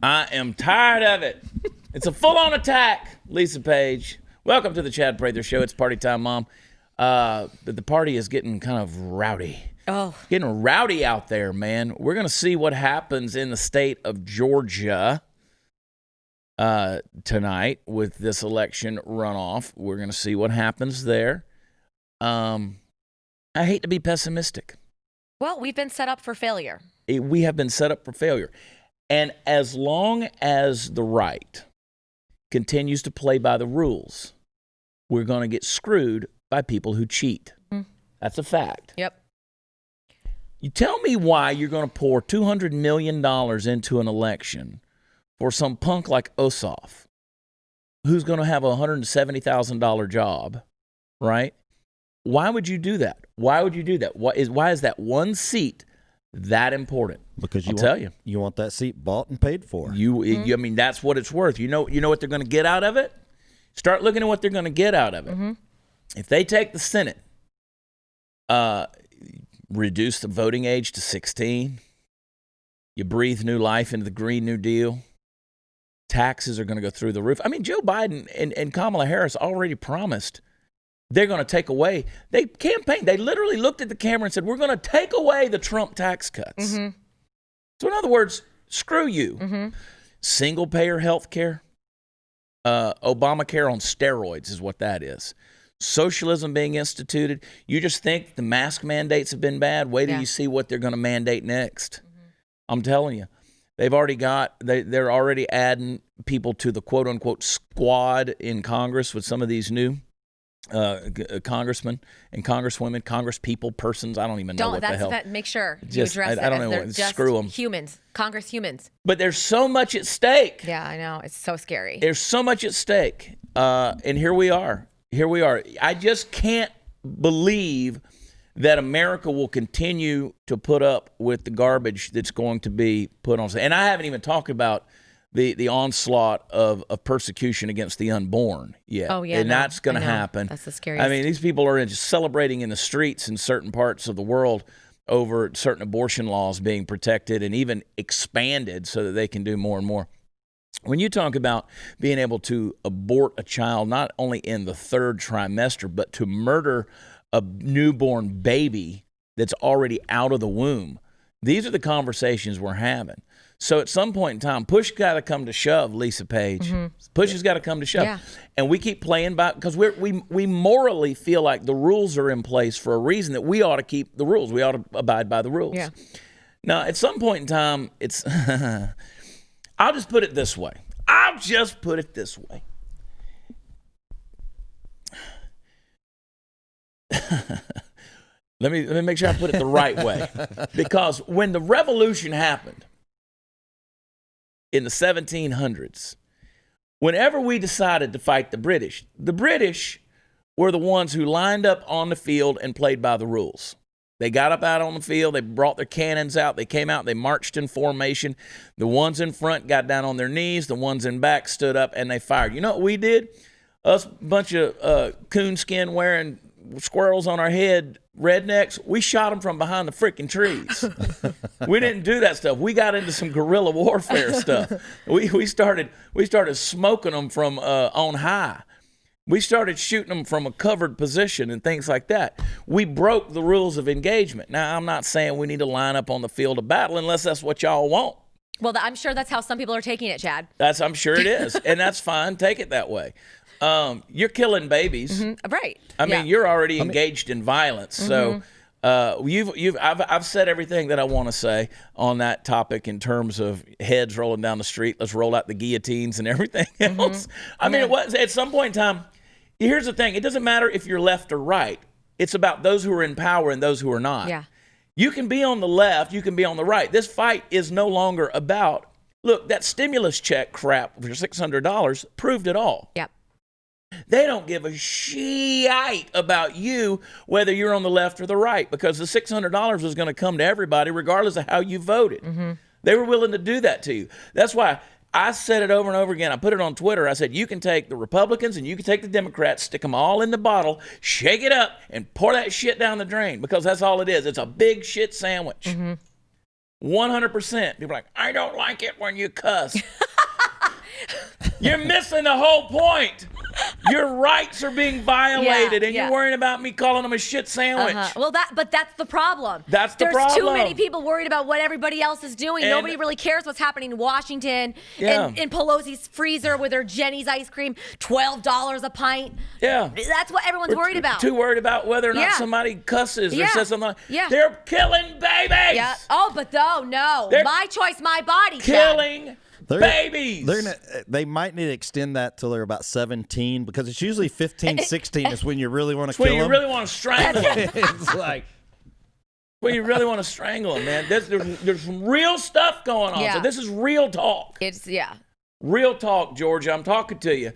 I am tired of it. It's a full-on attack. Lisa Page, welcome to the Chad Prather Show. It's party time, Mom. The party is getting kind of rowdy. Oh. Getting rowdy out there, man. We're going to see what happens in the state of Georgia tonight with this election runoff. We're going to see what happens there. I hate to be pessimistic. Well, we've been set up for failure. We have been set up for failure. And as long as the right continues to play by the rules, we're going to get screwed by people who cheat. That's a fact. Yep. You tell me why you're going to pour $200 million into an election for some punk like Ossoff, who's going to have a $170,000 job, right? Why would you do that? Why would you do that? Why is that one seat that important? Because you want that seat bought and paid for. I mean, that's what it's worth. You know what they're going to get out of it? Start looking at what they're going to get out of it. Mm-hmm. If they take the Senate, reduce the voting age to 16, you breathe new life into the Green New Deal, taxes are going to go through the roof. I mean, Joe Biden and Kamala Harris already promised they're going to take away. They campaigned. They literally looked at the camera and said, we're going to take away the Trump tax cuts. Mm-hmm. So in other words, screw you. Mm-hmm. Single-payer health care, Obamacare on steroids is what that is. Socialism being instituted. You just think the mask mandates have been bad. Wait till you see what they're going to mandate next. Mm-hmm. I'm telling you. They've already they're already adding people to the quote-unquote squad in Congress with some of these new congressmen and congresswomen, persons. I don't even know what the hell. Make sure you address I don't know what. Screw them. Humans, Congress humans. But there's so much at stake. Yeah, I know. It's so scary. There's so much at stake. And here we are. I just can't believe that America will continue to put up with the garbage that's going to be put on. And I haven't even talked about the onslaught of persecution against the unborn yet. Oh, yeah. And that's going to happen. That's the scariest. I mean, these people are just celebrating in the streets in certain parts of the world over certain abortion laws being protected and even expanded so that they can do more and more. When you talk about being able to abort a child, not only in the third trimester, but to murder a newborn baby that's already out of the womb, these are the conversations we're having. So at some point in time, push got to come to shove, Lisa Page. Mm-hmm. Push has got to come to shove. Yeah. And we keep playing by, because we morally feel like the rules are in place for a reason, that we ought to keep the rules. We ought to abide by the rules. Yeah. Now, at some point in time, it's... I'll just put it this way. Let me make sure I put it the right way. Because when the revolution happened in the 1700s, whenever we decided to fight the British were the ones who lined up on the field and played by the rules. They got up out on the field. They brought their cannons out. They came out. They marched in formation. The ones in front got down on their knees. The ones in back stood up, and they fired. You know what we did? Us bunch of coonskin wearing squirrels on our head rednecks, we shot them from behind the freaking trees. We didn't do that stuff. We got into some guerrilla warfare stuff. We started smoking them from on high. We started shooting them from a covered position and things like that. We broke the rules of engagement. Now, I'm not saying we need to line up on the field of battle unless that's what y'all want. Well, I'm sure that's how some people are taking it, Chad. I'm sure it is, and that's fine. Take it that way. You're killing babies, right? I mean, you're already engaged in violence. So, I've said everything that I want to say on that topic in terms of heads rolling down the street. Let's roll out the guillotines and everything else. I mean, it was at some point in time. Here's the thing. It doesn't matter if you're left or right. It's about those who are in power and those who are not. Yeah. You can be on the left. You can be on the right. This fight is no longer about, look, that stimulus check crap for $600 proved it all. Yep. They don't give a shite about you, whether you're on the left or the right, because the $600 is going to come to everybody regardless of how you voted. Mm-hmm. They were willing to do that to you. That's why I said it over and over again. I put it on Twitter. I said, you can take the Republicans and you can take the Democrats, stick them all in the bottle, shake it up, and pour that shit down the drain, because that's all it is. It's a big shit sandwich. Mm-hmm. 100%. People are like, I don't like it when you cuss. You're missing the whole point. Your rights are being violated, and you're worrying about me calling them a shit sandwich. Well, but that's the problem. That's the problem. problem. There's too many people worried about what everybody else is doing. And nobody really cares what's happening in Washington and in Pelosi's freezer with her Jenny's ice cream, $12 a pint. Yeah. That's what everyone's worried about. Too worried about whether or not somebody cusses or says something like, yeah. They're killing babies. Yeah. Oh, but no. They're my choice, my body. Killing babies. They might need to extend that till they're about 17 because it's usually 15, 16 is when you really want to kill them. When you really want to strangle them. It's like when you really want to strangle them, man. There's some real stuff going on. So this is real talk. Real talk, Georgia. I'm talking to you.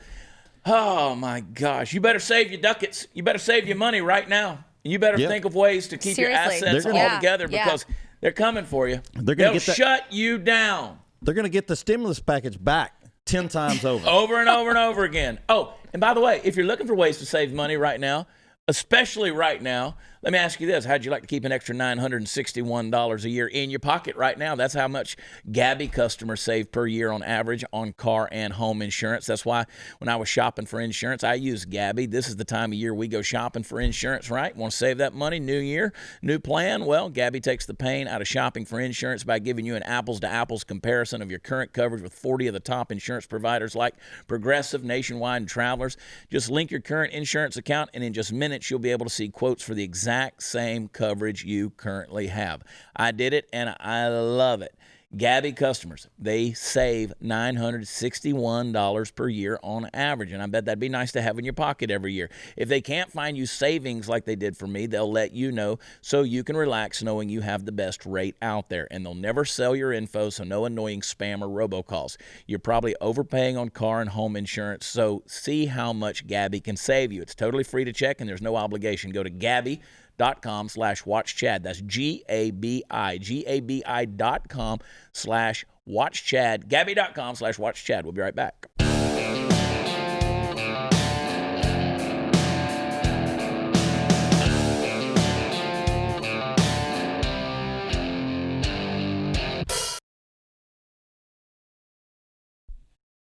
Oh my gosh. You better save your ducats. You better save your money right now. You better think of ways to keep your assets all together because they're coming for you. They'll shut you down. They're going to get the stimulus package back 10 times over. Over and over and over again. Oh, and by the way, if you're looking for ways to save money right now, especially right now, let me ask you this. How'd you like to keep an extra $961 a year in your pocket right now? That's how much Gabby customers save per year on average on car and home insurance. That's why when I was shopping for insurance, I used Gabby. This is the time of year we go shopping for insurance, right? Want to save that money? New year, new plan? Well, Gabby takes the pain out of shopping for insurance by giving you an apples-to-apples comparison of your current coverage with 40 of the top insurance providers like Progressive, Nationwide, and Travelers. Just link your current insurance account, and in just minutes, you'll be able to see quotes for the exact same coverage you currently have. I did it, and I love it. Gabby customers, they save $961 per year on average, and I bet that'd be nice to have in your pocket every year. If they can't find you savings like they did for me, they'll let you know so you can relax knowing you have the best rate out there, and they'll never sell your info, so no annoying spam or robocalls. You're probably overpaying on car and home insurance, so see how much Gabby can save you. It's totally free to check, and there's no obligation. Go to Gabby.com/watchchad. That's Gabi.com/watchchad. Gabby.com/watchchad. We'll be right back.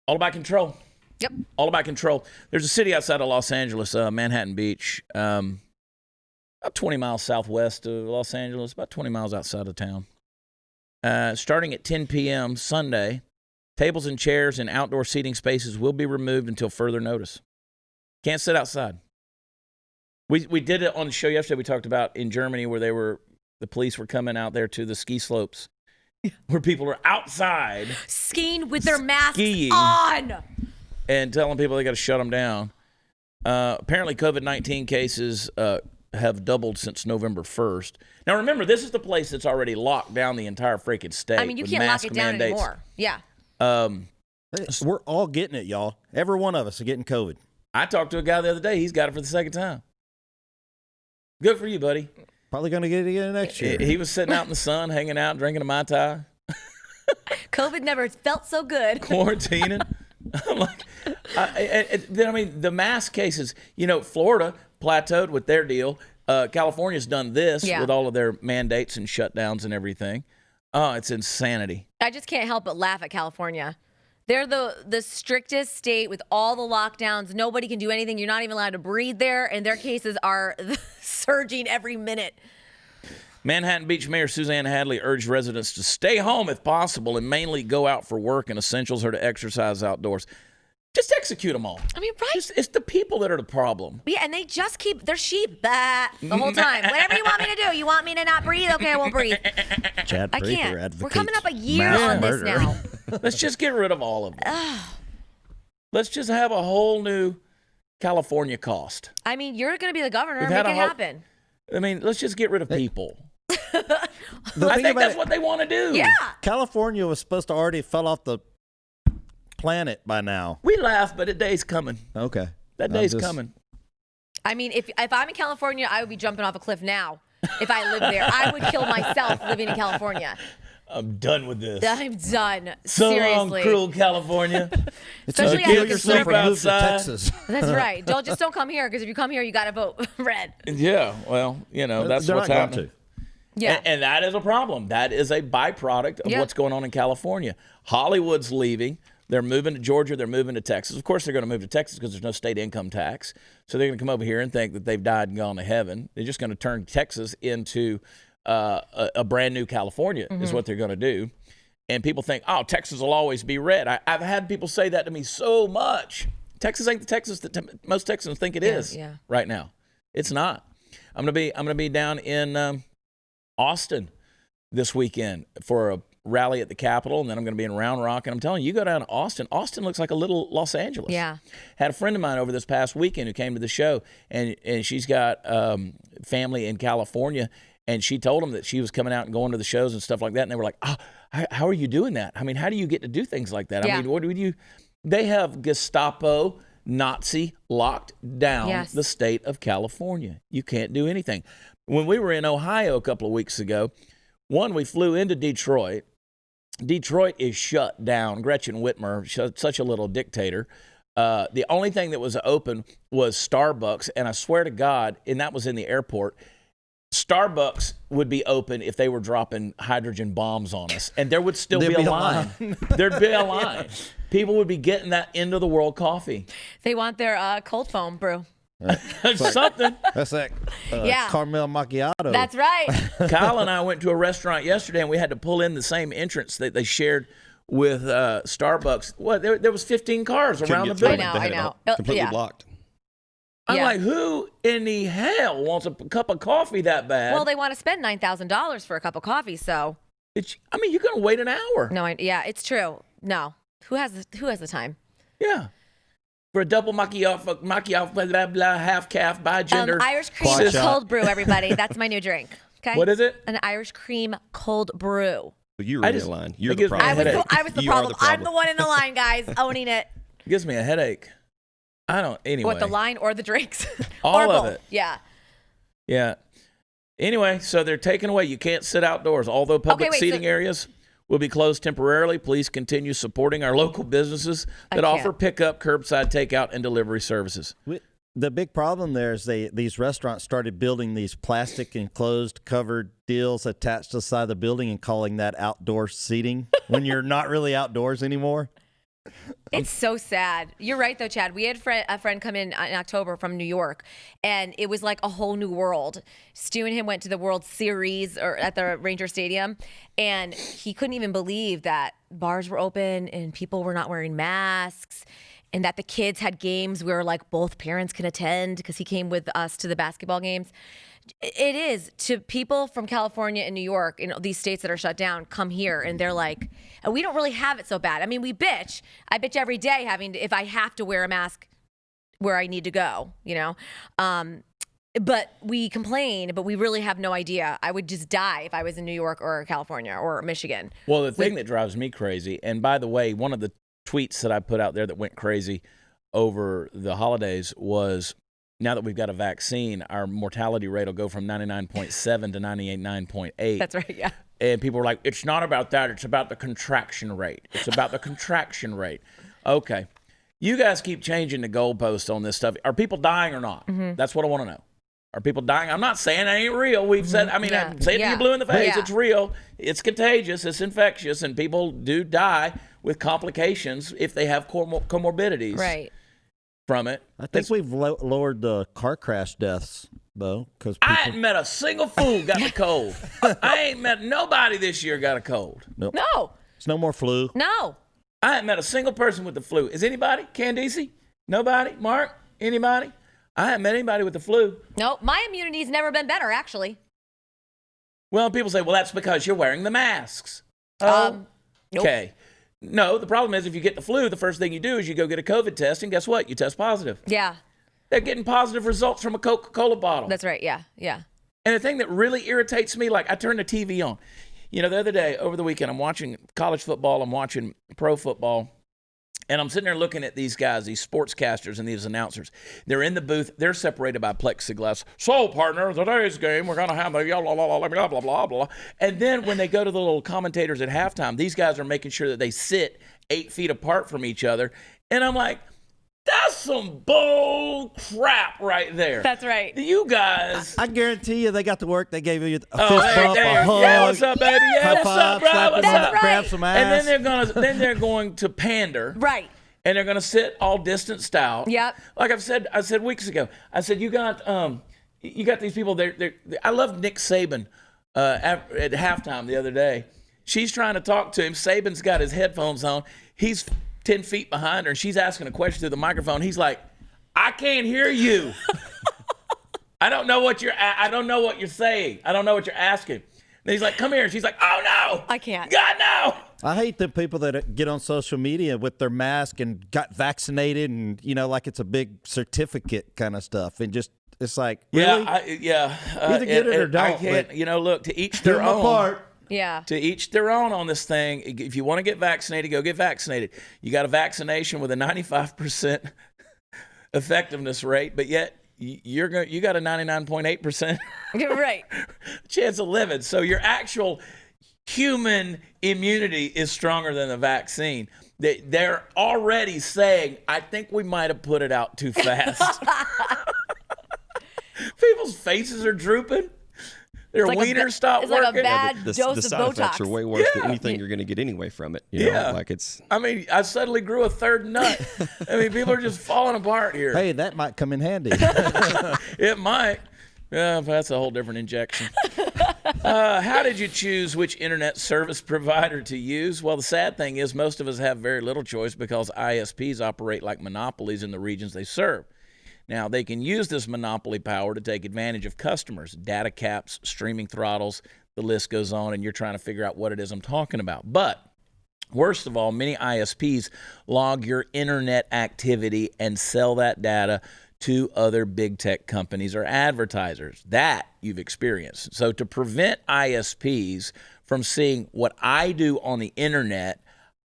All about control. Yep. All about control. There's a city outside of Los Angeles, Manhattan Beach, about 20 miles southwest of Los Angeles, about 20 miles outside of town. Starting at 10 p.m. Sunday, tables and chairs and outdoor seating spaces will be removed until further notice. Can't sit outside. We did it on the show yesterday. We talked about in Germany where the police were coming out there to the ski slopes where people are outside skiing with their masks skiing on and telling people they got to shut them down. Apparently, COVID-19 cases have doubled since November 1st. Now, remember, this is the place that's already locked down the entire freaking state. I mean, you can't lock it down anymore. Yeah. We're all getting it, y'all. Every one of us are getting COVID. I talked to a guy the other day. He's got it for the second time. Good for you, buddy. Probably going to get it again next year. He was sitting out in the sun, hanging out, drinking a Mai Tai. COVID never felt so good. Quarantining. I'm like, the mask cases, Florida plateaued with their deal. California's done this with all of their mandates and shutdowns and everything. Oh, it's insanity. I just can't help but laugh at California. They're the strictest state with all the lockdowns. Nobody can do anything. You're not even allowed to breathe there, and their cases are surging every minute. Manhattan Beach Mayor Suzanne Hadley urged residents to stay home if possible and mainly go out for work and essentials or to exercise outdoors. Just execute them all. I mean, right? It's the people that are the problem. Yeah, and they just keep their sheep the whole time. Whatever you want me to do. You want me to not breathe? Okay, I won't breathe. Chad Prather can't. advocates We're coming up a year on murder. this now. Let's just get rid of all of them. Let's just have a whole new California cost. I mean, you're going to be the governor. Make it happen. I mean, let's just get rid of people. I think that's what they want to do. Yeah. California was supposed to already fell off the planet by now. We laugh, but a day's coming. Okay. That day's coming. I mean, if I'm in California, I would be jumping off a cliff now. If I lived there, I would kill myself living in California. I'm done with this. I'm done. So Seriously. long, cruel California. Especially kill yourself and move to Texas. That's right. Don't come here, because if you come here, you got to vote red. Yeah, well, that's They're what's not going happening. to. Yeah. And that is a problem. That is a byproduct of what's going on in California. Hollywood's leaving. They're moving to Georgia. They're moving to Texas. Of course, they're going to move to Texas because there's no state income tax. So they're going to come over here and think that they've died and gone to heaven. They're just going to turn Texas into a brand new California is what they're going to do. And people think, oh, Texas will always be red. I've had people say that to me so much. Texas ain't the Texas that most Texans think it is right now. It's not. I'm gonna be down in Austin this weekend for a rally at the Capitol, and then I'm going to be in Round Rock. And I'm telling you, you go down to Austin. Austin looks like a little Los Angeles. Yeah. Had a friend of mine over this past weekend who came to the show, and she's got family in California, and she told them that she was coming out and going to the shows and stuff like that. And they were like, oh, how are you doing that? I mean, how do you get to do things like that? I mean, what would you? They have Gestapo, Nazi locked down the state of California. You can't do anything. When we were in Ohio a couple of weeks ago, we flew into Detroit. Detroit is shut down. Gretchen Whitmer, such a little dictator. The only thing that was open was Starbucks, and I swear to God, and that was in the airport, Starbucks would be open if they were dropping hydrogen bombs on us, and there would still be a line. There'd be a line. People would be getting that end of the world coffee. They want their cold foam brew. Something. That's that caramel macchiato. That's right. Kyle and I went to a restaurant yesterday, and we had to pull in the same entrance that they shared with Starbucks. What? There was 15 cars around the building. I know. Completely blocked. I'm like, who in the hell wants a cup of coffee that bad? Well, they want to spend $9,000 for a cup of coffee, so. I mean, you're going to wait an hour. No, it's true. No. Who has the time? Yeah. For a double macchiato, blah, blah, blah, half calf, by gender. Irish cream cold brew, everybody. That's my new drink. Okay. What is it? An Irish cream cold brew. But you're in line. You're the problem. I was the problem. I'm the one in the line, guys, owning it. It gives me a headache. Anyway. What, the line or the drinks? All or of both. it. Yeah. Yeah. Anyway, so they're taking away. You can't sit outdoors. Although public seating areas will be closed temporarily, please continue supporting our local businesses that offer pickup, curbside takeout, and delivery services. The big problem there is these restaurants started building these plastic enclosed covered deals attached to the side of the building and calling that outdoor seating when you're not really outdoors anymore. It's so sad. You're right, though, Chad. We had a friend come in October from New York, and it was like a whole new world. Stu and him went to the World Series at the Ranger Stadium, and he couldn't even believe that bars were open and people were not wearing masks, and that the kids had games where like both parents can attend because he came with us to the basketball games. It is to people from California and New York, these states that are shut down, come here and they're like, we don't really have it so bad. I mean, we bitch. I bitch every day if I have to wear a mask where I need to go, but we complain, but we really have no idea. I would just die if I was in New York or California or Michigan. Well, the thing that drives me crazy, and by the way, one of the tweets that I put out there that went crazy over the holidays was, now that we've got a vaccine, our mortality rate will go from 99.7 to 99.8. That's right, yeah. And people were like, it's not about that. It's about the contraction rate. It's about the contraction rate. Okay. You guys keep changing the goalposts on this stuff. Are people dying or not? Mm-hmm. That's what I want to know. Are people dying? I'm not saying it ain't real. We've said, I say it to you blue in the face. It's real. It's contagious. It's infectious. And people do die with complications if they have comorbidities. Right. From it. I think we've lowered the car crash deaths, though. I ain't met a single fool got the cold. I ain't met nobody this year got a cold. Nope. No. There's no more flu. No. I ain't met a single person with the flu. Is anybody? Candice? Nobody? Mark? Anybody? I haven't met anybody with the flu. No, my immunity's never been better, actually. Well, people say, well, that's because you're wearing the masks. Nope. Okay. No, the problem is if you get the flu, the first thing you do is you go get a COVID test, and guess what? You test positive. Yeah. They're getting positive results from a Coca-Cola bottle. That's right, yeah. And the thing that really irritates me, like I turned the TV on. The other day, over the weekend, I'm watching college football, I'm watching pro football, and I'm sitting there looking at these guys, these sportscasters and these announcers. They're in the booth. They're separated by plexiglass. So, partner, today's game, we're going to have a blah, blah, blah, blah, blah, blah, blah. And then when they go to the little commentators at halftime, these guys are making sure that they sit 8 feet apart from each other. And I'm like, that's some bull crap right there. That's right. You guys. I guarantee you they got to work. They gave you a fist there, bump, there. a hug. Yeah, what's up, baby? Yeah, high what's up, five, bro? slap What's them on up? the- grab some ass. And then they're going to pander. Right. And they're going to sit all distant style. Yep. Like I said weeks ago. I said you got these people. I love Nick Saban at halftime the other day. She's trying to talk to him. Saban's got his headphones on. He's 10 feet behind her, and she's asking a question through the microphone. He's like, "I can't hear you. I don't know what you're saying. I don't know what you're asking." And he's like, "Come here." And she's like, "Oh no, I can't. God no." I hate the people that get on social media with their mask and got vaccinated and, like it's a big certificate kind of stuff. And just, it's like, really? Either get it or don't, I can't, but look, to each do their them own. apart. Yeah. To each their own on this thing. If you want to get vaccinated, go get vaccinated. You got a vaccination with a 95% effectiveness rate, but yet you got a 99.8% Right. chance of living. So your actual human immunity is stronger than the vaccine. They're already saying, I think we might have put it out too fast. People's faces are drooping. Their wieners stop it's working. like a bad The dose side of effects Botox. are way worse than anything you're going to get anyway from it. You know? Like it's. I mean, I suddenly grew a third nut. I mean, people are just falling apart here. Hey, that might come in handy. It might. Yeah, that's a whole different injection. How did you choose which internet service provider to use? Well, the sad thing is most of us have very little choice because ISPs operate like monopolies in the regions they serve. Now, they can use this monopoly power to take advantage of customers, data caps, streaming throttles, the list goes on, and you're trying to figure out what it is I'm talking about. But worst of all, many ISPs log your internet activity and sell that data to other big tech companies or advertisers. That you've experienced. So to prevent ISPs from seeing what I do on the internet,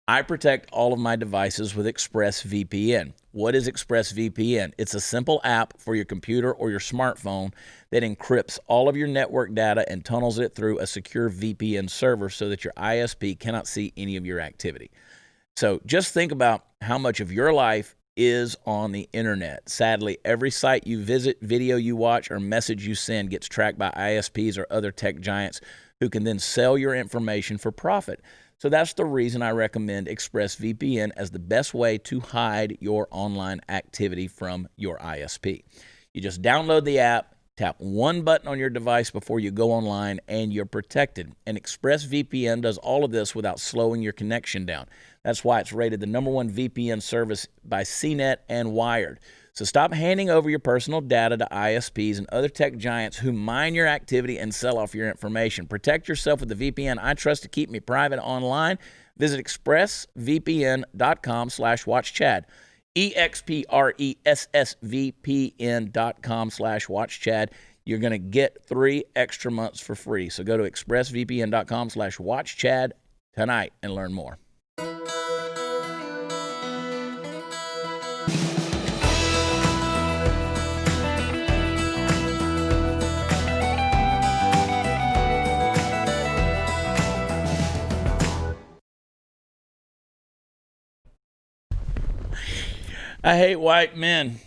I protect all of my devices with ExpressVPN. What is ExpressVPN? It's a simple app for your computer or your smartphone that encrypts all of your network data and tunnels it through a secure VPN server so that your ISP cannot see any of your activity. So just think about how much of your life is on the internet. Sadly, every site you visit, video you watch, or message you send gets tracked by ISPs or other tech giants who can then sell your information for profit. So that's the reason I recommend ExpressVPN as the best way to hide your online activity from your ISP. You just download the app, tap one button on your device before you go online, and you're protected. And ExpressVPN does all of this without slowing your connection down. That's why it's rated the #1 VPN service by CNET and Wired. So stop handing over your personal data to ISPs and other tech giants who mine your activity and sell off your information. Protect yourself with the VPN I trust to keep me private online. Visit expressvpn.com/watchchad. expressvpn.com/watchchad. You're going to get 3 extra months for free. So go to expressvpn.com/watchchad tonight and learn more. I hate white men.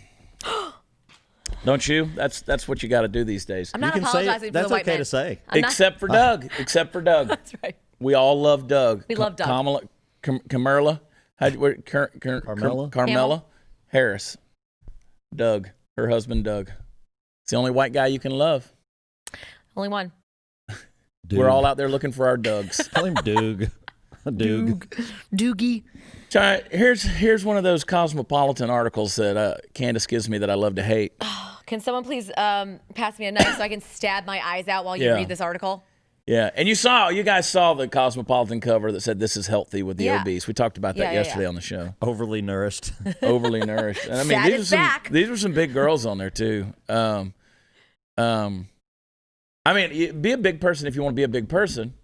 Don't you? That's what you got to do these days. I'm not You can say apologizing it. for the That's white okay man. to say. Except for Doug. Except for Doug. That's right. We all love Doug. We love Doug. Carmela Harris. Doug. Her husband, Doug. It's the only white guy you can love. Only one. Doug. We're all out there looking for our Dougs. Call him Doug. Doug. Doogie. Here's one of those cosmopolitan articles that Candace gives me that I love to hate. Can someone please pass me a knife so I can stab my eyes out while you read this article? Yeah, and you guys saw the Cosmopolitan cover that said this is healthy with the obese. We talked about that yesterday on the show. Overly nourished. Overly nourished. And I mean, these were some big girls on there too. I mean, be a big person if you want to be a big person.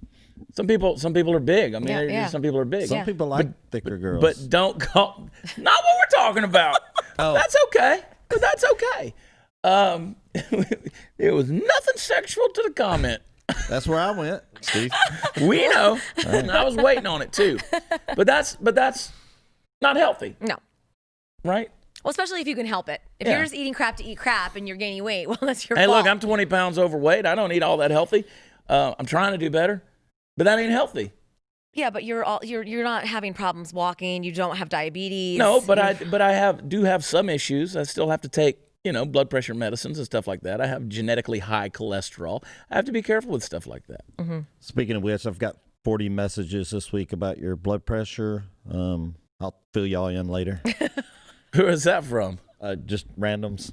Some people are big. I mean, some people are big. Some people like thicker girls. But don't call. Not what we're talking about. Oh. That's okay. But that's okay. There was nothing sexual to the comment. That's where I went, Steve. We know. I was waiting on it too. But that's not healthy. No. Right? Well, especially if you can help it. If Yeah. you're just eating crap to eat crap and you're gaining weight, well, that's your Hey, fault. look, I'm 20 pounds overweight. I don't eat all that healthy. I'm trying to do better, but that ain't healthy. Yeah, but you're not having problems walking. You don't have diabetes. No, but I do have some issues. I still have to take, blood pressure medicines and stuff like that. I have genetically high cholesterol. I have to be careful with stuff like that. Mm-hmm. Speaking of which, I've got 40 messages this week about your blood pressure. I'll fill y'all in later. Who is that from? Just randoms.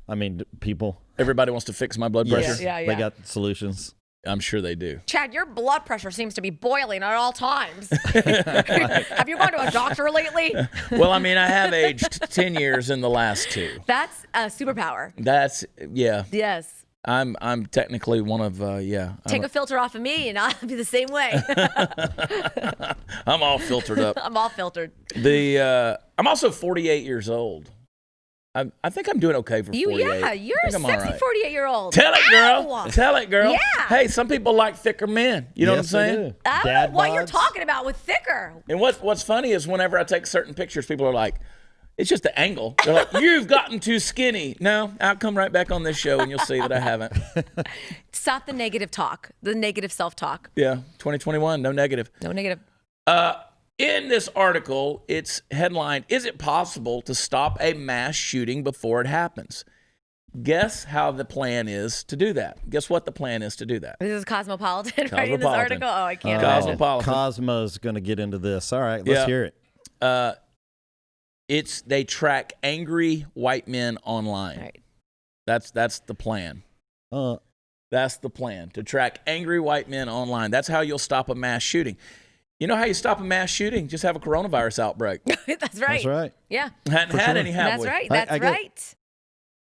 I mean, people. Everybody wants to fix my blood pressure. Yeah. They got solutions. I'm sure they do. Chad, your blood pressure seems to be boiling at all times. Have you gone to a doctor lately? Well, I mean, I have aged 10 years in the last 2. That's a superpower. Yeah. Yes. I'm technically one of, Take a filter off of me and I'll be the same way. I'm all filtered up. I'm all filtered. I'm also 48 years old. I think I'm doing okay for 48. Yeah, you're a sexy 48-year-old. Tell it, girl. Ow! Tell it, girl. Yeah. Hey, some people like thicker men. You know what I'm Yes, they saying? do. I don't Dad know what you're bods. talking about with thicker. And what's funny is whenever I take certain pictures, people are like, it's just the angle. They're like, you've gotten too skinny. No, I'll come right back on this show and you'll see that I haven't. Stop the negative talk, the negative self-talk. Yeah, 2021, no negative. No negative. In this article, it's headlined, "Is it possible to stop a mass shooting before it happens?" Guess how the plan is to do that. Guess what the plan is to do that. This is Cosmopolitan writing this Cosmopolitan. article. Oh, I can't. Cosmopolitan. Cosmo's going to get into this. All right, let's hear it. They track angry white men online. Right. That's the plan. That's the plan, to track angry white men online. That's how you'll stop a mass shooting. You know how you stop a mass shooting? Just have a coronavirus outbreak. That's right. That's right. Yeah. Hadn't had any, have That's we? right. I That's get- right.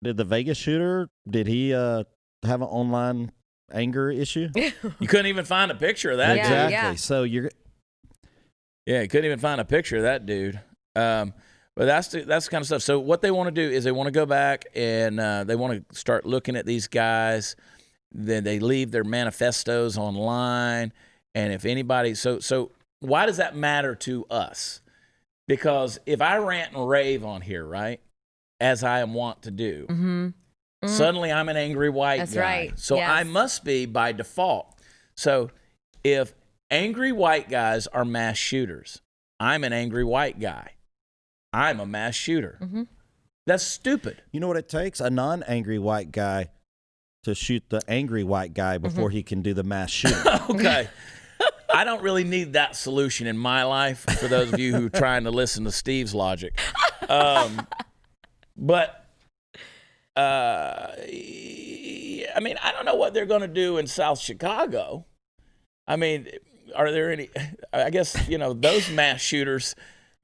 Did the Vegas shooter, did he have an online anger issue? You couldn't even find a picture of that. Yeah, dude. Exactly. yeah. So you're Yeah, you couldn't even find a picture of that dude. But that's the kind of stuff. So what they want to do is they want to go back and they want to start looking at these guys. Then they leave their manifestos online. And if anybody, so why does that matter to us? Because if I rant and rave on here, right, as I am wont to do, suddenly I'm an angry white That's guy. right. So Yes. I must be by default. So if angry white guys are mass shooters, I'm an angry white guy. I'm a mass shooter. That's stupid. You know what it takes? A non-angry white guy to shoot the angry white guy before he can do the mass shooting. Okay. I don't really need that solution in my life, for those of you who are trying to listen to Steve's logic. But, I mean, I don't know what they're going to do in South Chicago. I mean, are there any, I guess, those mass shooters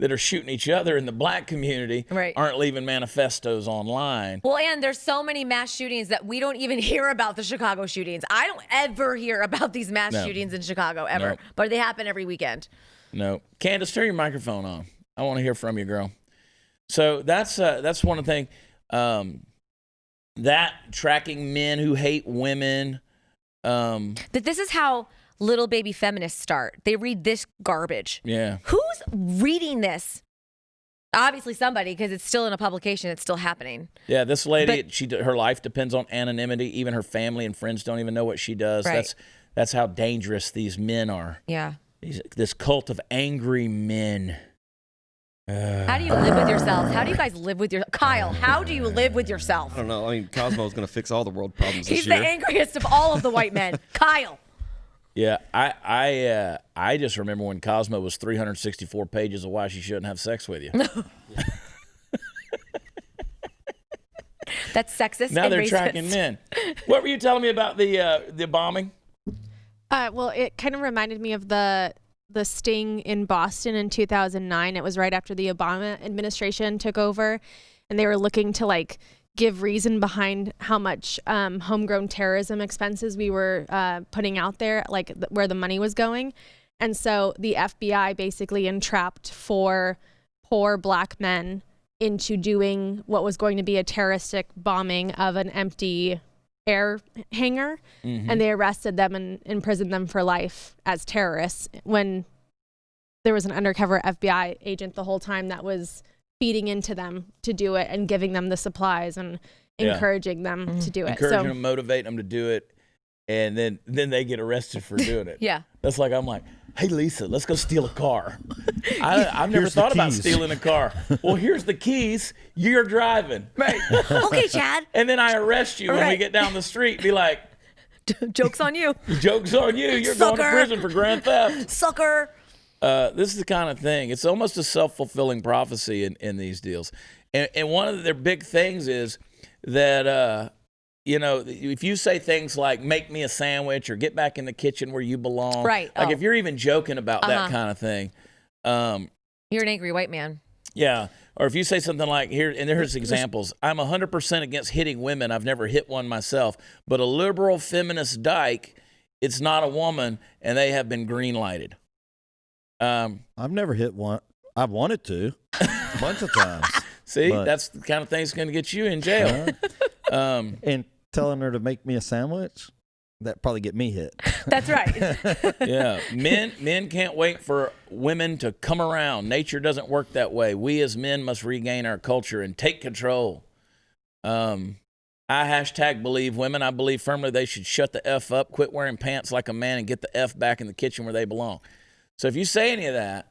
that are shooting each other in the black community Right. aren't leaving manifestos online. Well, and there's so many mass shootings that we don't even hear about the Chicago shootings. I don't ever hear about these mass No. shootings in Chicago, ever. No. But they happen every weekend. No. Candace, turn your microphone on. I want to hear from you, girl. So that's one of the things. That tracking men who hate women. That this is how little baby feminists start. They read this garbage. Yeah. Who's reading this? Obviously somebody, because it's still in a publication. It's still happening. Yeah, this lady, her life depends on anonymity. Even her family and friends don't even know what she does. Right. That's how dangerous these men are. Yeah. This cult of angry men. How do you live with yourselves? How do you guys live with your Kyle? How do you live with yourself? I don't know. I mean, Cosmo's going to fix all the world problems He's this the year. angriest of all of the white men. Kyle. Yeah, I just remember when Cosmo was 364 pages of why she shouldn't have sex with you. That's sexist Now and they're racist. tracking men. What were you telling me about the bombing? Well, it kind of reminded me of the sting in Boston in 2009. It was right after the Obama administration took over, and they were looking to give reason behind how much homegrown terrorism expenses we were putting out there, where the money was going. And so the FBI basically entrapped 4 poor black men into doing what was going to be a terroristic bombing of an empty air hangar. And they arrested them and imprisoned them for life as terrorists when there was an undercover FBI agent the whole time that was feeding into them to do it and giving them the supplies and encouraging them to do it. Encouraging them, motivating them to do it, and then they get arrested for doing it. Yeah. That's like, I'm like, hey, Lisa, let's go steal a car. I've never thought about stealing a car. Well, here's the keys. You're driving. Right. Okay, Chad. And then I arrest you when we get down the street. Be like, joke's on you. Joke's on you. You're Sucker. going to prison for grand theft. Sucker. This is the kind of thing. It's almost a self-fulfilling prophecy in these deals. And one of their big things is that, if you say things like, make me a sandwich or get back in the kitchen where you belong. Right. Like if you're even joking about that kind of thing. You're an angry white man. Yeah. Or if you say something like, here's examples. I'm 100% against hitting women. I've never hit one myself. But a liberal feminist dyke, it's not a woman, and they have been green lighted. I've never hit one. I've wanted to a bunch of times. See, that's the kind of thing that's going to get you in jail. And telling her to make me a sandwich, that probably get me hit. That's right. Yeah. Men can't wait for women to come around. Nature doesn't work that way. We as men must regain our culture and take control. I #believe women. I believe firmly they should shut the F up, quit wearing pants like a man, and get the F back in the kitchen where they belong. So if you say any of that,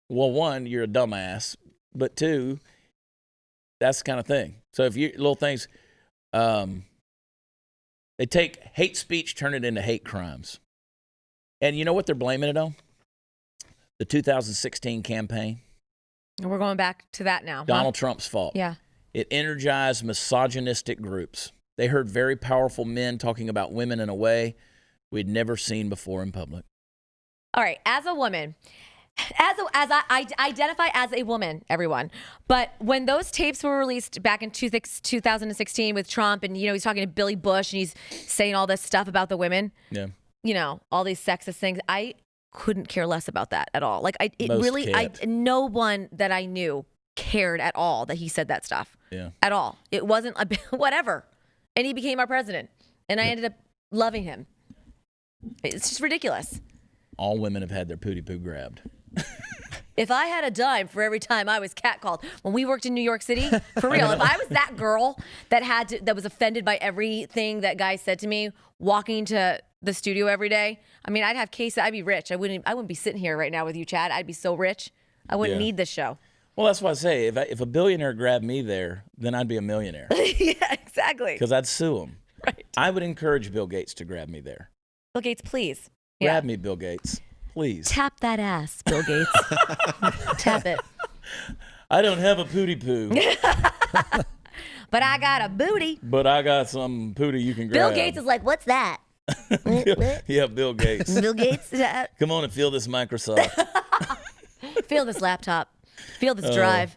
well, one, you're a dumbass, but two, that's the kind of thing. So if you little things, they take hate speech, turn it into hate crimes. And you know what they're blaming it on? The 2016 campaign. We're going back to that now. Donald Trump's fault. Yeah. It energized misogynistic groups. They heard very powerful men talking about women in a way we'd never seen before in public. All right. As a woman, as I identify as a woman, everyone. But when those tapes were released back in 2016 with Trump, and he's talking to Billy Bush, and he's saying all this stuff about the women. Yeah. All these sexist things. I couldn't care less about that at all. Like no one that I knew cared at all that he said that stuff. Yeah. At all. It wasn't whatever. And he became our president, and I ended up loving him. It's just ridiculous. All women have had their pootie poo grabbed. If I had a dime for every time I was catcalled when we worked in New York City, for real, if I was that girl that was offended by everything that guy said to me walking to the studio every day, I mean, I'd have cases. I'd be rich. I wouldn't be sitting here right now with you, Chad. I'd be so rich. I wouldn't need this show. Well, that's what I say. If a billionaire grabbed me there, then I'd be a millionaire. Yeah, exactly. Because I'd sue him. Right. I would encourage Bill Gates to grab me there. Bill Gates, please. Grab me, Bill Gates. Please. Tap that ass, Bill Gates. Tap it. I don't have a pootie poo. But I got a booty. But I got some pootie you can grab. Bill Gates is like, what's that? Yeah, Bill Gates. Bill Gates? Come on and feel this Microsoft. Feel this laptop. Feel this drive.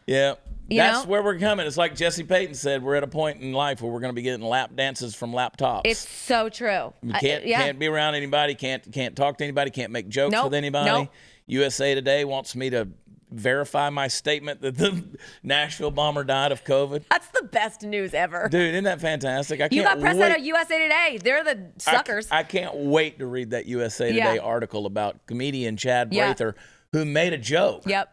Yeah. That's where we're coming. It's like Jesse Payton said, we're at a point in life where we're going to be getting lap dances from laptops. It's so true. You can't be around anybody, can't talk to anybody, can't make jokes with anybody. Nope. USA Today wants me to verify my statement that the Nashville bomber died of COVID. That's the best news ever. Dude, isn't that fantastic? You got press out of USA Today. They're the suckers. I can't wait to read that USA Today article about comedian Chad Prather who made a joke. Yep.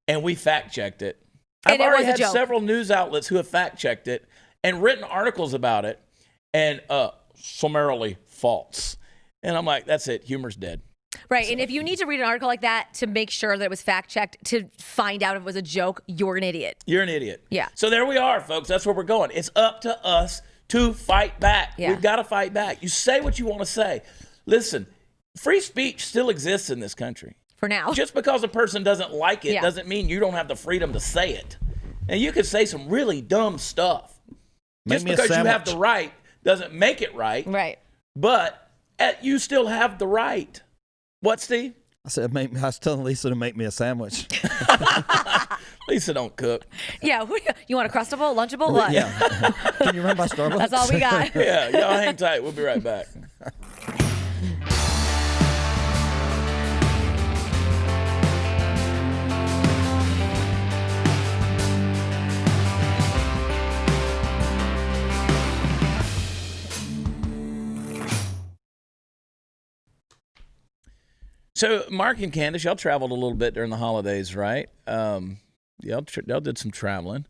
And we fact-checked it. And I've already had several news outlets who have fact-checked it and written articles about it, and summarily false. And I'm like, that's it. Humor's dead. Right. So. And if you need to read an article like that to make sure that it was fact-checked, to find out if it was a joke, you're an idiot. You're an idiot. Yeah. So there we are, folks. That's where we're going. It's up to us to fight back. Yeah. We've got to fight back. You say what you want to say. Listen, free speech still exists in this country. For now. Just because a person doesn't like it doesn't mean you don't have the freedom to say it. And you could say some really dumb stuff. Just because you have the right doesn't make it right. Right. But you still have the right. What, Steve? I said, I was telling Lisa to make me a sandwich. Lisa don't cook. Yeah. You want a Crustable, Lunchable? What? Yeah. Can you run by Starbucks? That's all we got. Yeah. Y'all hang tight. We'll be right back. So Mark and Candace, y'all traveled a little bit during the holidays, right? Y'all did some traveling.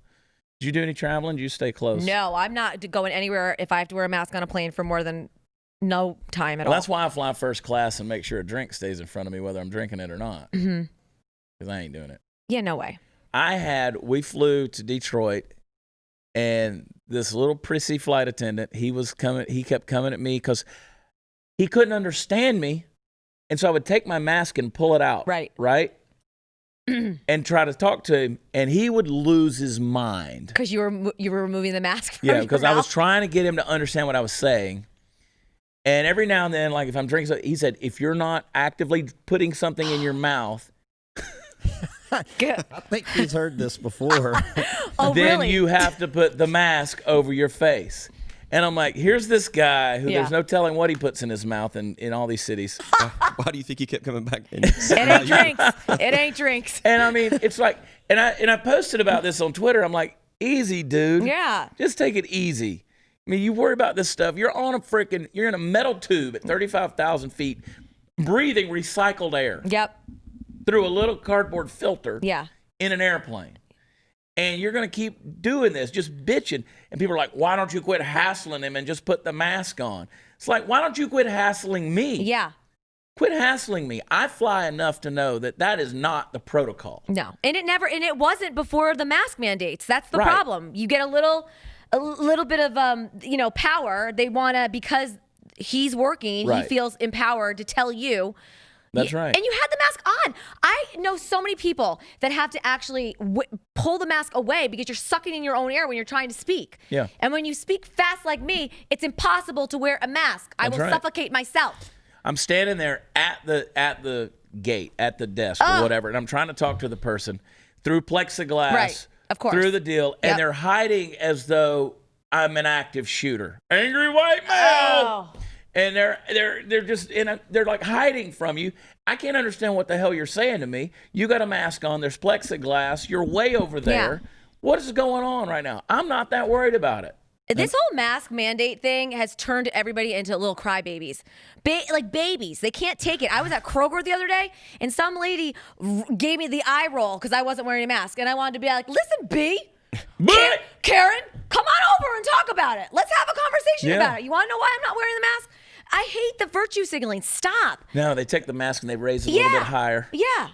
Did you do any traveling? Did you stay close? No, I'm not going anywhere if I have to wear a mask on a plane for more than no time at all. That's why I fly first class and make sure a drink stays in front of me, whether I'm drinking it or not. Because I ain't doing it. Yeah, no way. We flew to Detroit, and this little prissy flight attendant, he kept coming at me because he couldn't understand me. And so I would take my mask and pull it out. Right? And try to talk to him, and he would lose his mind. Because you were removing the mask from Yeah, because I was trying to get him to understand what I was saying. And every now and then, like if I'm drinking something, he said, if you're not actively putting something in your mouth, I think he's heard this before. then you have to put the mask over your face. And I'm like, here's this guy who there's no telling what he puts in his mouth in all these cities. Why do you think he kept coming back? It ain't drinks. It ain't drinks. And I mean, it's like, and I posted about this on Twitter. I'm like, easy, dude. Yeah. Just take it easy. I mean, you worry about this stuff. You're in a metal tube at 35,000 feet, breathing recycled air. Yep. Through a little cardboard filter. Yeah. In an airplane. And you're going to keep doing this, just bitching. And people are like, why don't you quit hassling him and just put the mask on? It's like, why don't you quit hassling me? Yeah. Quit hassling me. I fly enough to know that is not the protocol. No. And it wasn't before the mask mandates. That's the problem. You get a little bit of, power. They want to, because he's working, he feels empowered to tell you. That's right. And you had the mask on. I know so many people that have to actually pull the mask away because you're sucking in your own air when you're trying to speak. Yeah. And when you speak fast like me, it's impossible to wear a mask. I will suffocate myself. I'm standing there at the gate, at the desk or whatever, and I'm trying to talk to the person through plexiglass. Right. Of course. Through the deal, and they're hiding as though I'm an active shooter. Angry white male. Oh. And they're just they're like hiding from you. I can't understand what the hell you're saying to me. You got a mask on. There's plexiglass. You're way over there. Yeah. What is going on right now? I'm not that worried about it. This whole mask mandate thing has turned everybody into little crybabies. Like babies. They can't take it. I was at Kroger the other day, and some lady gave me the eye roll because I wasn't wearing a mask. And I wanted to be like, listen, B. Karen, come on over and talk about it. Let's have a conversation about it. You want to know why I'm not wearing the mask? I hate the virtue signaling. Stop. No, they take the mask and they raise it a little bit higher. Yeah.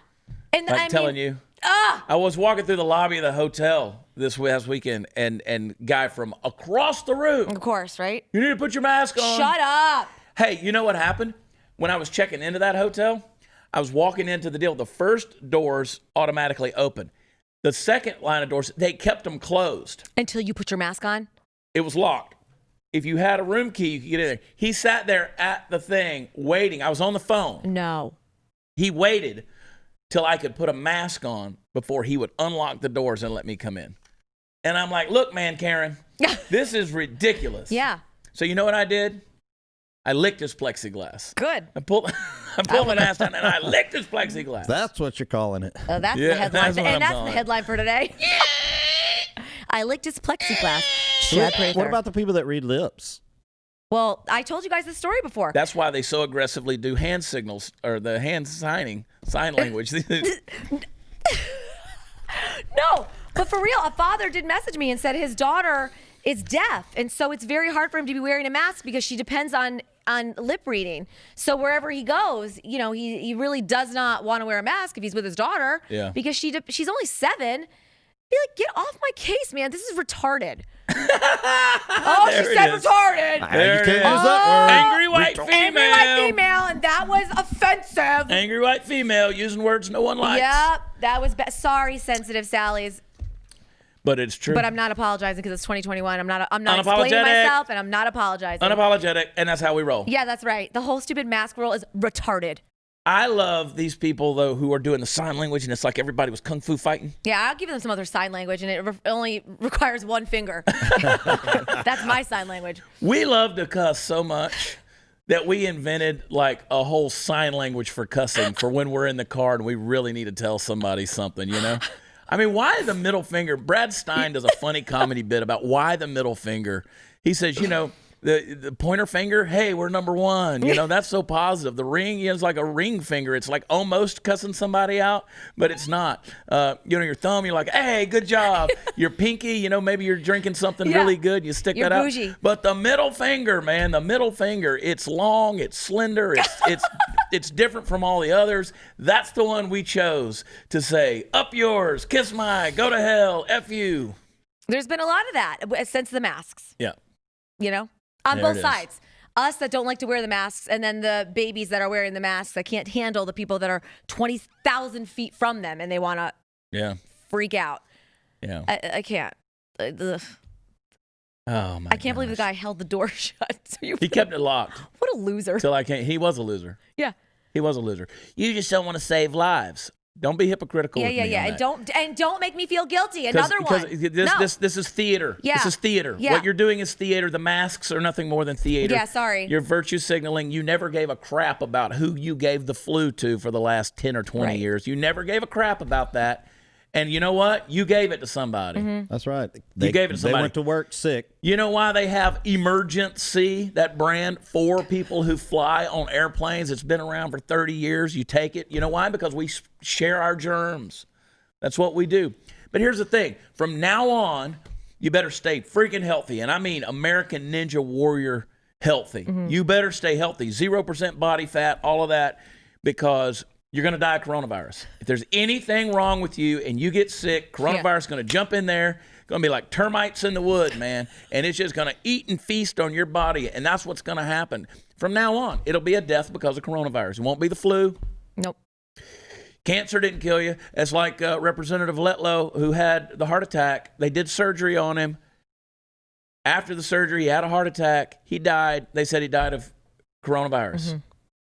And I'm telling you. I was walking through the lobby of the hotel this last weekend, and guy from across the room. Of course, right? You need to put your mask on. Shut up. Hey, you know what happened? When I was checking into that hotel, I was walking into the deal. The first doors automatically open. The second line of doors, they kept them closed. Until you put your mask on? It was locked. If you had a room key, you could get in there. He sat there at the thing waiting. I was on the phone. No. He waited till I could put a mask on before he would unlock the doors and let me come in. And I'm like, look, man, Karen, this is ridiculous. Yeah. So you know what I did? I licked his plexiglass. Good. I pulled my mask down and I licked his plexiglass. That's what you're calling it. That's the headline. That's the headline for today. Yeah. I licked his plexiglass. Chad Prather. What about the people that read lips? Well, I told you guys this story before. That's why they so aggressively do hand signals or the hand sign language. No, but for real, a father did message me and said his daughter is deaf, and so it's very hard for him to be wearing a mask because she depends on lip reading. So wherever he goes, he really does not want to wear a mask if he's with his daughter. Yeah. Because she's only 7. Be like, get off my case, man. This is retarded. She said retarded. There it is. Angry white female. Angry white female, and that was offensive. Angry white female using words no one likes. Yep, that was sorry, sensitive Sally's. But it's true. But I'm not apologizing because it's 2021. I'm not explaining myself, and I'm not apologizing. Unapologetic, and that's how we roll. Yeah, that's right. The whole stupid mask rule is retarded. I love these people, though, who are doing the sign language, and it's like everybody was kung fu fighting. Yeah, I'll give them some other sign language, and it only requires one finger. That's my sign language. We love to cuss so much that we invented like a whole sign language for cussing for when we're in the car and we really need to tell somebody something, I mean, why the middle finger? Brad Stein does a funny comedy bit about why the middle finger. He says, The pointer finger, hey, we're number one. You know, that's so positive. The ring is like a ring finger. It's like almost cussing somebody out, but it's not. Your thumb, you're like, hey, good job. Your pinky, maybe you're drinking something really good. You stick You're that bougie. out. But the middle finger, man, it's long, it's slender, it's different from all the others. That's the one we chose to say, up yours, kiss my, go to hell, F you. There's been a lot of that since the masks. Yeah. On There both it is. sides. Us that don't like to wear the masks, and then the babies that are wearing the masks that can't handle the people that are 20,000 feet from them and they want to freak out. Yeah. I can't. Ugh. Oh, my I can't believe the gosh. guy held the door shut. So He kept it locked. What a loser. Till I can't. He was a loser. Yeah. He was a loser. You just don't want to save lives. Don't be hypocritical. Yeah, with yeah, me yeah. on And that. don't make me feel guilty. Another one. This is theater. Yeah. This is theater. Yeah. What you're doing is theater. The masks are nothing more than theater. Yeah, sorry. You're virtue signaling. You never gave a crap about who you gave the flu to for the last 10 or 20 Right. years. You never gave a crap about that. And you know what? You gave it to somebody. Mm-hmm. That's right. You gave it to somebody. They went to work sick. You know why they have Emergency, that brand, for people who fly on airplanes? It's been around for 30 years. You take it. You know why? Because we share our germs. That's what we do. But here's the thing. From now on, you better stay freaking healthy. And I mean American Ninja Warrior healthy. You better stay healthy. 0% body fat, all of that, because you're going to die of coronavirus. If there's anything wrong with you and you get sick, coronavirus is going to jump in there. Going to be like termites in the wood, man. And it's just going to eat and feast on your body. And that's what's going to happen. From now on, it'll be a death because of coronavirus. It won't be the flu. Nope. Cancer didn't kill you. It's like Representative Letlow, who had the heart attack. They did surgery on him. After the surgery, he had a heart attack. He died. They said he died of coronavirus.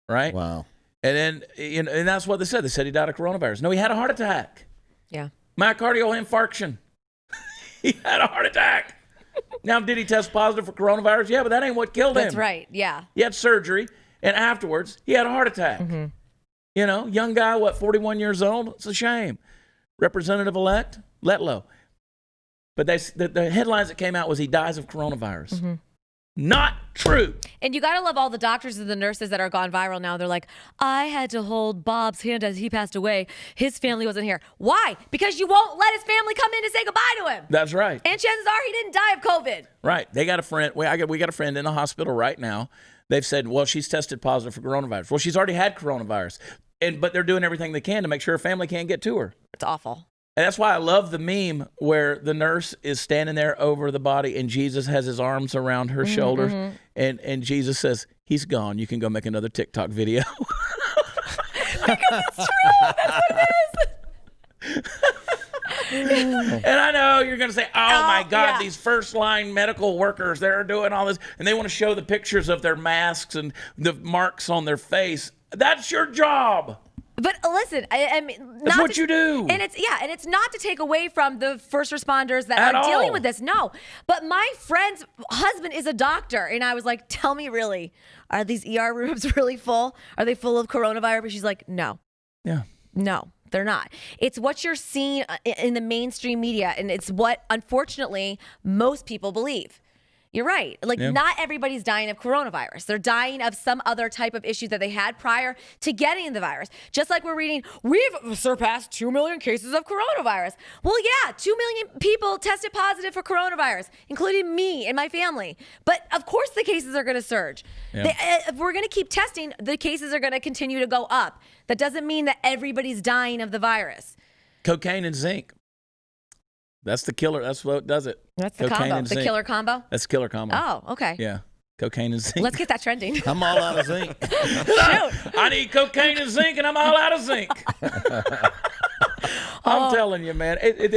Right? Wow. And then, and that's what they said. They said he died of coronavirus. No, he had a heart attack. Yeah. Myocardial infarction. He had a heart attack. Now, did he test positive for coronavirus? Yeah, but that ain't what killed him. That's right. Yeah. He had surgery, and afterwards, he had a heart attack. Young guy, 41 years old? It's a shame. Representative-elect Letlow. But the headlines that came out was he dies of coronavirus. Not true. And you got to love all the doctors and the nurses that are gone viral now. They're like, I had to hold Bob's hand as he passed away. His family wasn't here. Why? Because you won't let his family come in and say goodbye to him. That's right. And chances are he didn't die of COVID. Right. They got a friend. We got a friend in the hospital right now. They've said, well, she's tested positive for coronavirus. Well, she's already had coronavirus. But they're doing everything they can to make sure her family can't get to her. It's awful. And that's why I love the meme where the nurse is standing there over the body and Jesus has his arms around her shoulders. And Jesus says, he's gone. You can go make another TikTok video. Because it's true. That's what it is. And I know you're going to say, oh my God, yeah. these first line medical workers, they're doing all this. And they want to show the pictures of their masks and the marks on their face. That's your job. But listen, I mean, That's what you do. And it's not to take away from the first responders that At are dealing all. with this. No, but my friend's husband is a doctor, and I was like, "Tell me, really, are these ER rooms really full? Are they full of coronavirus?" She's like, "No, Yeah. no, they're not. It's what you're seeing in the mainstream media, and it's what, unfortunately, most people believe." You're right. Like, not everybody's dying of coronavirus. They're dying of some other type of issues that they had prior to getting the virus. Just like we're reading, we've surpassed 2 million cases of coronavirus. Well, yeah, 2 million people tested positive for coronavirus, including me and my family. But of course the cases are going to surge. Yeah. If we're going to keep testing, the cases are going to continue to go up. That doesn't mean that everybody's dying of the virus. Cocaine and zinc. That's the killer. That's what does it. That's the Cocaine combo. and The zinc. killer combo? That's the killer combo. Oh, okay. Yeah. Cocaine and zinc. Let's get that trending. I'm all out of zinc. Shoot. I need cocaine and zinc, and I'm all out of zinc. I'm telling you, man. It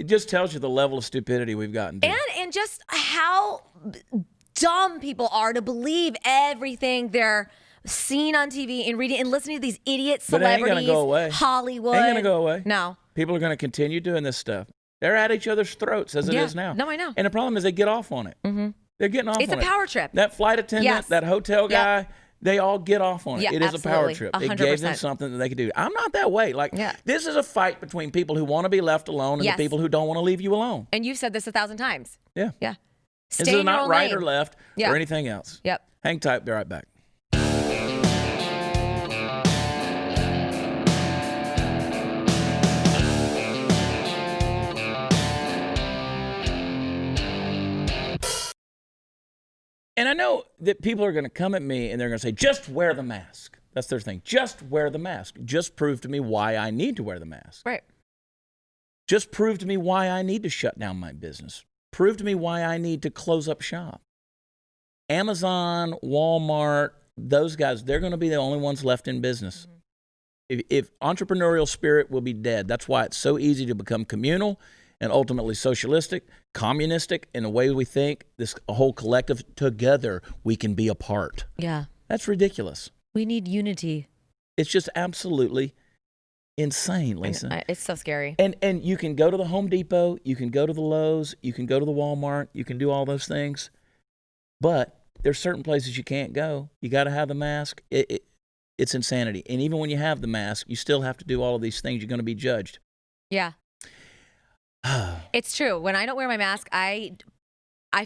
just tells you the level of stupidity we've gotten to. And just how dumb people are to believe everything they're seeing on TV and reading and listening to these idiot But it ain't celebrities. gonna go away. Hollywood. Ain't gonna go away. No. People are going to continue doing this stuff. They're at each other's throats as it Yeah. is now. No, I know. And the problem is they get off on it. They're getting off It's on a it. power trip. That flight attendant, Yes. that hotel guy, they all get off on it. Yeah, It is a power absolutely. trip. It 100%. gave them something that they could do. I'm not that way. Like, Yeah. this is a fight between people who want to be left alone and Yes. the people who don't want to leave you alone. And you've said this 1,000 times. Yeah. Yeah. Stay This is in your not own right lane. or left Yeah. or anything else. Yep. Hang tight. Be right back. And I know that people are going to come at me and they're going to say, just wear the mask. That's their thing. Just wear the mask. Just prove to me why I need to wear the mask. Right. Just prove to me why I need to shut down my business. Prove to me why I need to close up shop. Amazon, Walmart, those guys, they're going to be the only ones left in business. If entrepreneurial spirit will be dead, that's why it's so easy to become communal and ultimately socialistic, communistic in the way we think, this whole collective, together we can be apart. Yeah. That's ridiculous. We need unity. It's just absolutely insane, Lisa. It's so scary. And you can go to the Home Depot, you can go to the Lowe's, you can go to the Walmart, you can do all those things, but there's certain places you can't go. You got to have the mask. It's insanity. And even when you have the mask, you still have to do all of these things. You're going to be judged. Yeah. It's true. When I don't wear my mask, I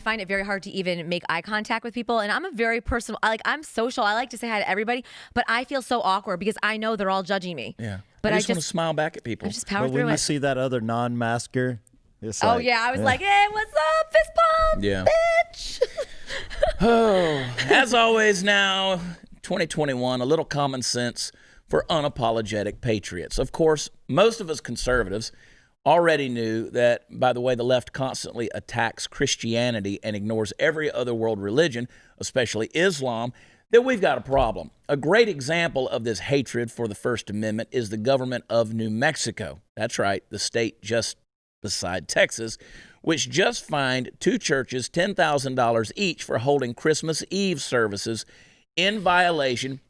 find it very hard to even make eye contact with people. And I'm a very personal, I'm social. I like to say hi to everybody, but I feel so awkward because I know they're all judging me. Yeah. But I just want to smile back at people. I just power But through when you it. see that other non-masker, it's Oh like, yeah, I was like, hey, what's up, fist bump, Yeah. bitch. Oh, as always now, 2021, a little common sense for unapologetic patriots. Of course, most of us conservatives already knew that, by the way, the left constantly attacks Christianity and ignores every other world religion, especially Islam, that we've got a problem. A great example of this hatred for the First Amendment is the government of New Mexico. That's right, the state just beside Texas, which just fined two churches $10,000 each for holding Christmas Eve services in violation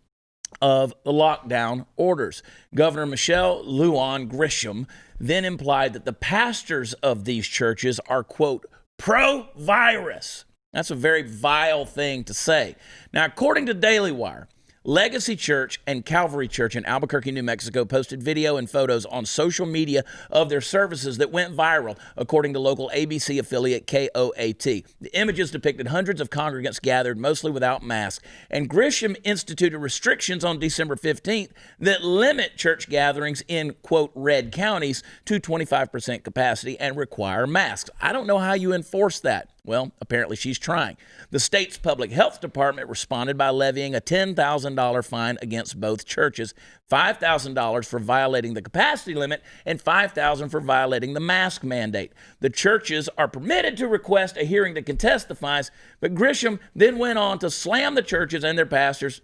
of the lockdown orders. Governor Michelle Lujan Grisham then implied that the pastors of these churches are, quote, pro-virus. That's a very vile thing to say. Now, according to Daily Wire, Legacy Church and Calvary Church in Albuquerque, New Mexico posted video and photos on social media of their services that went viral, according to local ABC affiliate KOAT. The images depicted hundreds of congregants gathered, mostly without masks, and Grisham instituted restrictions on December 15th that limit church gatherings in, quote, red counties to 25% capacity and require masks. I don't know how you enforce that. Well, apparently she's trying. The state's public health department responded by levying a $10,000 fine against both churches, $5,000 for violating the capacity limit and $5,000 for violating the mask mandate. The churches are permitted to request a hearing to contest the fines, but Grisham then went on to slam the churches and their pastors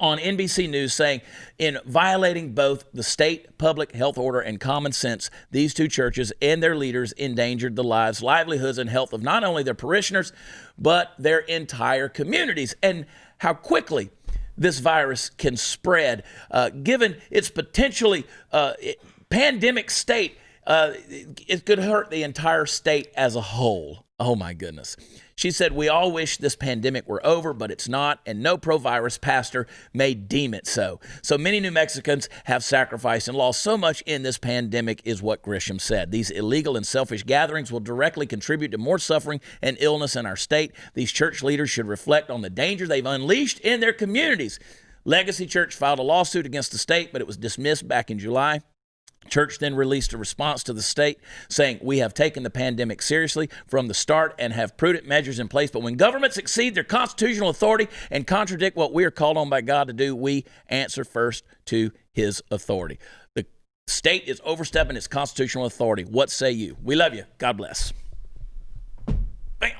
on NBC News, saying, in violating both the state public health order and common sense, these two churches and their leaders endangered the lives, livelihoods, and health of not only their parishioners, but their entire communities. And how quickly this virus can spread, given its potentially pandemic state, it could hurt the entire state as a whole. Oh, my goodness. She said, we all wish this pandemic were over, but it's not, and no pro-virus pastor may deem it so. So many New Mexicans have sacrificed and lost so much in this pandemic, is what Grisham said. These illegal and selfish gatherings will directly contribute to more suffering and illness in our state. These church leaders should reflect on the danger they've unleashed in their communities. Legacy Church filed a lawsuit against the state, but it was dismissed back in July. Church then released a response to the state saying, we have taken the pandemic seriously from the start and have prudent measures in place. But when governments exceed their constitutional authority and contradict what we are called on by God to do, we answer first to his authority. The state is overstepping its constitutional authority. What say you? We love you. God bless. Bam.